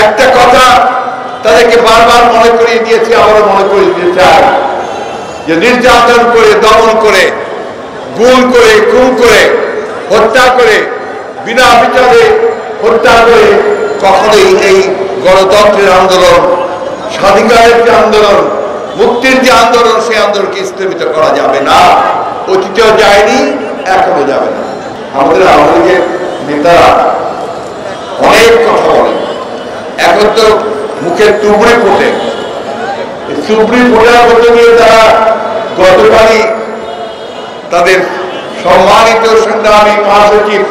একটা কথা তাদেরকে বারবার মনে করিয়ে দিয়েছি, আবারও মনে করিয়ে দিতে চাই যে নির্যাতন করে, দমন করে, গুম করে, খুন করে, হত্যা করে, বিনা বিচারে হত্যা করে কখনোই এই গণতন্ত্রের আন্দোলন, স্বাধিকারের যে আন্দোলন, মুক্তির যে আন্দোলন, সেই আন্দোলনকে স্থগিত করা যাবে না। অতীতেও যায়নি, এখনো যাবে না। আমাদের আওয়ামী লীগের নেতারা অনেক কথা বলে, এখন তো মুখের টুকরে ফোটে, টুকরি ফোটার মধ্যে দিয়ে তারা গতকালই তাদের সম্মানিত সংগ্রামী মহাসচিব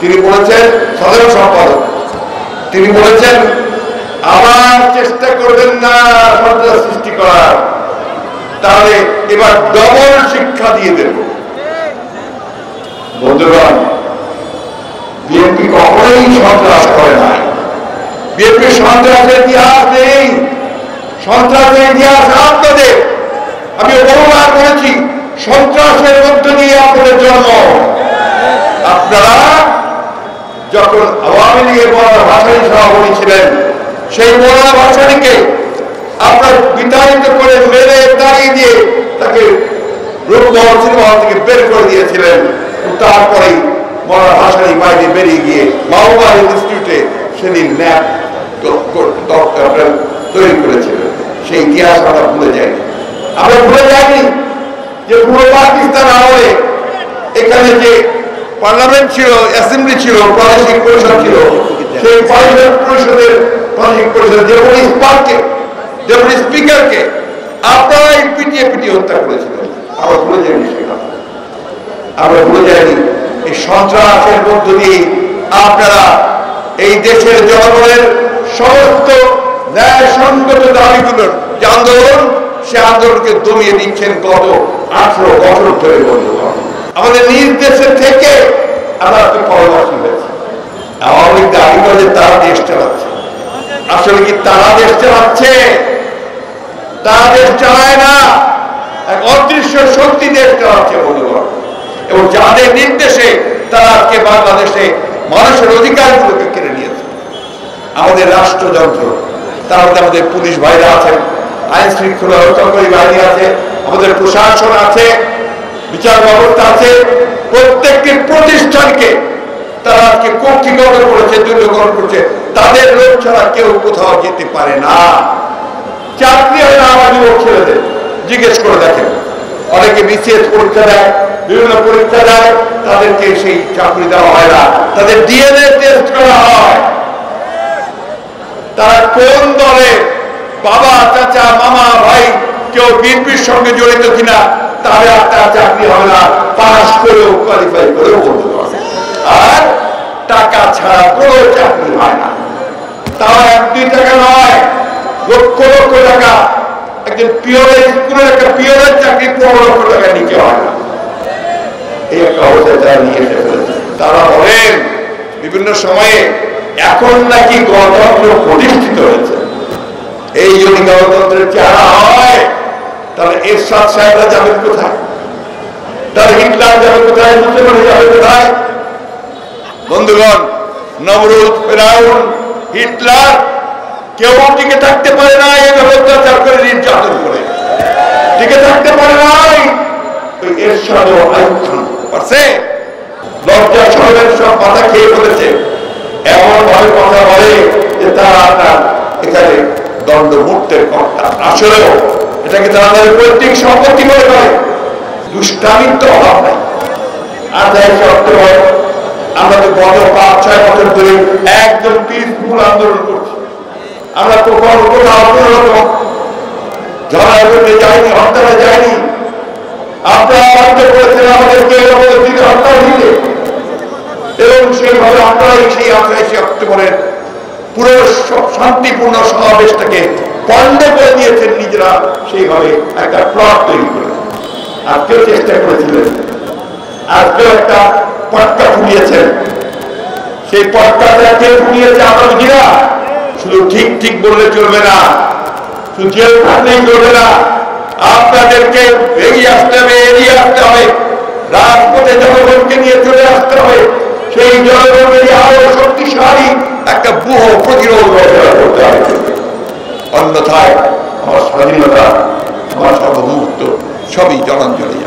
তিনি বলেছেন, সাধারণ সম্পাদক তিনি বলেছেন, আবার চেষ্টা করবেন না সন্ত্রাস সৃষ্টি করার, তাহলে এবার ডবল শিক্ষা দিয়ে দেব। বন্ধুগণ, বিএনপি কখনোই সন্ত্রাস করে নাই, বিএনপি সন্ত্রাসের ইতিহাস নেই, সন্ত্রাসের ইতিহাস আপনাদের। আমি বহুবার বলেছি, সন্ত্রাসের মধ্য দিয়ে আপনাদের জন্ম। আপনারা যখন আওয়ামী লীগের মৌলানা ভাসানী সভাপতি ছিলেন, সেই মৌলানা ভাসানীকে আপনার বিতাড়িত করে মেরে দাঁড়িয়ে দিয়ে তাকে রূপমহল সিনেমা থেকে বের করে দিয়েছিলেন। তারপরেই মৌলানা ভাসানী বাইরে বেরিয়ে গিয়ে মাওবাদ ইনস্টিটিউটে সেদিন ল্যাব তৈরি করেছিলেন। সেই ইতিহাস আমরা ভুলে যাইনি। আমরা ভুলে যাইনি যে পুরো পাকিস্তান আমলে এখানে যে পার্লামেন্ট ছিল, অ্যাসেম্বলি ছিল, প্রাদেশিক পরিষদ ছিল, সেই পরিষদের প্রাদেশিক পরিষদ ডেপুটি স্পিকারকে আপনারাই পিটিয়ে পিটিয়ে হত্যা করেছিলেন। আমরা ভুলে যাইনি সেটা, আমরা ভুলে যাইনি। এই সন্ত্রাসের মধ্য দিয়ে আপনারা এই দেশের জনগণের সমস্ত ন্যায়সঙ্গত দাবিগুলোর যে আন্দোলন, সে আন্দোলনকে দমিয়ে দিচ্ছেন গত 18 বছর ধরে। বন্ধুগণ, আমাদের নিজ দেশের থেকে আমরা একটু পরবাসী হয়েছি। আওয়ামী লীগ দাবি করে তারা দেশ চালাচ্ছে, আসলে কি তারা দেশ চালাচ্ছে? তারা দেশ চালায় না, এক অদৃশ্য শক্তি দেশ চালাচ্ছে। বন্ধুগণ, এবং যাদের নির্দেশে তারা আজকে বাংলাদেশে মানুষের অধিকারগুলোকে কেড়ে নিয়েছে। আমাদের রাষ্ট্রযন্ত্র, তার মধ্যে আমাদের পুলিশ ভাইরা আছেন, আইন শৃঙ্খলা রক্ষাকারী বাহিনী আছে, আমাদের প্রশাসন আছে, বিচার ব্যবস্থা আছে, প্রত্যেকটি প্রতিষ্ঠানকে তারা আজকে কক্ষিগত করেছে, দুর্নীতিকরণ করছে। তাদের লোক ছাড়া কেউ কোথাও যেতে পারে না। চাকরি হয় না আমার যুবক ছেলেদের, জিজ্ঞেস করে দেখেন। অনেকে বিসিএস পরীক্ষা দেয়, বিভিন্ন পরীক্ষা দেয়, তাদেরকে সেই চাকরি দেওয়া হয় না, তাদের ডিএনএ টেস্ট করা হয়। তারা কোন দলে, বাবা, চাচা, মামা, ভাই, কেউ বিএনপির সঙ্গে জড়িত কিনা, তাহলে তার চাকরি হবে না, পাস করেও কোয়ালিফাই করেও বলতে পারে। আর টাকা ছাড়া কোনো চাকরি হয় না। তাও 1-2 টাকা নয়, লক্ষ লক্ষ টাকা। একজন পিওরের স্কুলের একটা পিওরের চাকরি 15 লক্ষ টাকা নিতে হয় না। এই একটা অবস্থায় তারা নিয়ে এসে ফেলেছে। তারা বলেন বিভিন্ন সময়ে এখন নাকি গণতন্ত্র প্রতিষ্ঠিত হয়েছে। এই যদি গণতন্ত্রের চেহারা হয়, তাহলে এরশাদ সাহেবরা যাবেন কোথায়? তাহলে হিটলার যাবে কোথায়? মুসলমান যাবে কোথায়? বন্ধুগণ, নমরুদ, ফেরাউন, হিটলার কেউ টিকে থাকতে পারে না এইভাবে অত্যাচার করে, নির্যাতন করে টিকে থাকতে পারে নাই। ওই এরশাদ ও আইয়ুব খান পারছে? লজ্জা শরমের সব মাথা খেয়ে ফেলেছে। এমন ভাবে কথা বলে যে তারা আপনার এখানে দণ্ড মুক্তের কর্তা। আসলেও এটাকে তারা তাদের পৈতৃক সম্পত্তি মনে করে। দুষ্টামির তো অভাব নাই। 28 অক্টোবর আমরা তো গত 5-6 বছর ধরে একদম পিসফুল আন্দোলন করছি। আমরা কখনো কোথাও কোনো রকম ঝড়া করতে যাইনি, হত্যাটা যায়নি। আপনারা বাধ্য করেছেন আমাদেরকে আমাদের দিকে হত্যা দিতে, এবং সেইভাবে আপনারাই সেই 28 অক্টোবরের পুরো শান্তিপূর্ণ সমাবেশটাকে পণ্ড করে দিয়েছেন নিজেরা। সেইভাবে একটা প্লট তৈরি করে আজকেও চেষ্টা করেছিলেন, আজকেও একটা পটকা ফুলিয়েছেন। সেই পটকাটা কে ফুলিয়েছে? আতঙ্কিরা। শুধু ঠিক ঠিক বললে চলবে না, শুধু জেল থাকলেই চলবে না, আপনাদেরকে এগিয়ে আসতে হবে, এগিয়ে আসতে হবে, রাজপথে জনগণকে নিয়ে চলে আসতে হবে। সেই জনগণের আরো শক্তিশালী একটা ব্যূহ প্রতিরোধ অন্যথায় আমার স্বাধীনতা, আমার সর্বমুহূর্ত সবই জলাঞ্জলি।